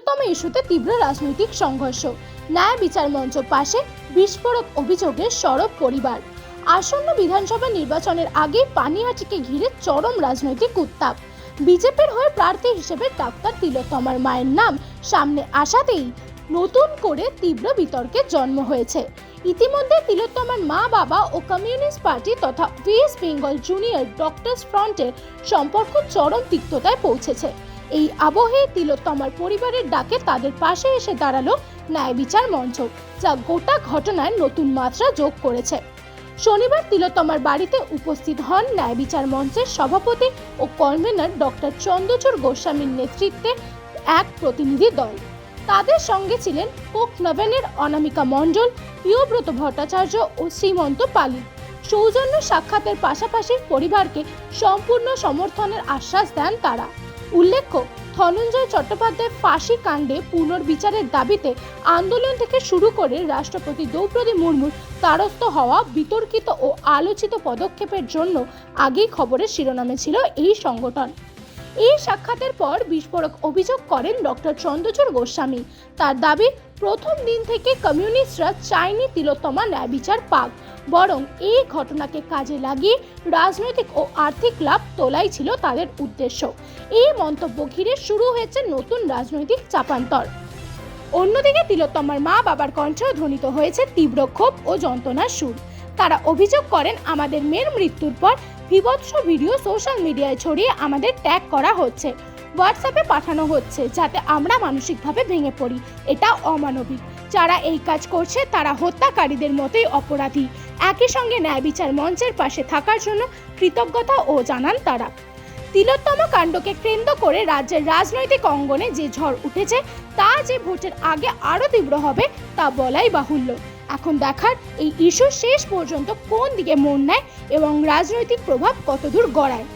তিলোত্তমা ইস্যুতে তীব্র রাজনৈতিক সংঘর্ষ, ন্যায় বিচার মঞ্চ পাশে, বিস্ফোরক অভিযোগে সরব পরিবার। আসন্ন বিধানসভা নির্বাচনের আগে পানিহাটিকে ঘিরে চরম রাজনৈতিক উত্তাপ। বিজেপির হয়ে প্রার্থী হিসেবে ডাক্তার তিলোত্তমার মায়ের নাম সামনে আসাতেই নতুন করে তীব্র বিতর্কের জন্ম হয়েছে। ইতিমধ্যে তিলোত্তমার মা বাবা ও কমিউনিস্ট পার্টি তথা ওয়েস্ট বেঙ্গল জুনিয়র ডক্টরস ফ্রন্টের সম্পর্ক চরম তিক্ততায় পৌঁছেছে। এই আবহে তিলোত্তমার পরিবারের ডাকে তাদের পাশে এসে দাঁড়ালো ন্যায় বিচার মঞ্চ, যা গোটা ঘটনায় নতুন মাত্রা যোগ করেছে। শনিবার তিলোত্তমার বাড়িতে উপস্থিত হন ন্যায় বিচার মঞ্চের সভাপতি ও কনভেনর ডক্টর চন্দ্রচূড় গোস্বামীর নেতৃত্বে এক প্রতিনিধি দল। তাদের সঙ্গে ছিলেন কোক নভেনের অনামিকা মণ্ডল, প্রিয়ব্রত ভট্টাচার্য ও শ্রীমন্ত পালি। সৌজন্য সাক্ষাতের পাশাপাশি পরিবারকে সম্পূর্ণ সমর্থনের আশ্বাস দেন তারা। উল্লেখ্য, ধনঞ্জয় চট্টোপাধ্যায় ফাঁসি কাণ্ডে পুনর্বিচারের দাবিতে আন্দোলন থেকে শুরু করে রাষ্ট্রপতি দ্রৌপদী মুর্মুর দ্বারস্থ হওয়া বিতর্কিত ও আলোচিত পদক্ষেপের জন্য আগেই খবরের শিরোনামে ছিল এই সংগঠন। এই সাক্ষাতের পর বিস্ফোরক অভিযোগ করেন ডক্টর চন্দ্রচূড় গোস্বামী। তার দাবি, প্রথম দিন থেকে কমিউনিস্টরা চায়নি তিলোত্তমা ন্যায় বিচার পাক, বরং এই ঘটনাকে কাজে লাগিয়ে রাজনৈতিক ও আর্থিক লাভ তোলাই ছিল তাদের উদ্দেশ্য। এই মন্তব্য ঘিরে শুরু হয়েছে নতুন রাজনৈতিক চাপান্তর। অন্যদিকে তিলোত্তমার মা বাবার কণ্ঠেও ধ্বনিত হয়েছে তীব্র ক্ষোভ ও যন্ত্রণার সুর। তারা অভিযোগ করেন, আমাদের মেয়ের মৃত্যুর পর বিভৎস ভিডিও সোশ্যাল মিডিয়ায় ছড়িয়ে আমাদের ট্যাগ করা হচ্ছে, হোয়াটসঅ্যাপে পাঠানো হচ্ছে, যাতে আমরা মানসিকভাবে ভেঙে পড়ি। এটা অমানবিক। যারা এই কাজ করছে তারা হত্যাকারীদের মতোই অপরাধী। একই সঙ্গে ন্যায় বিচার মঞ্চের পাশে থাকার জন্য কৃতজ্ঞতা ও জানান তারা। তিলোত্তমা কাণ্ডকে কেন্দ্র করে রাজ্যের রাজনৈতিক অঙ্গনে যে ঝড় উঠেছে, তা যে ভোটের আগে আরও তীব্র হবে তা বলাই বাহুল্য। এখন দেখার এই ইস্যু শেষ পর্যন্ত কোন দিকে মোড় নেয় এবং রাজনৈতিক প্রভাব কতদূর গড়ায়।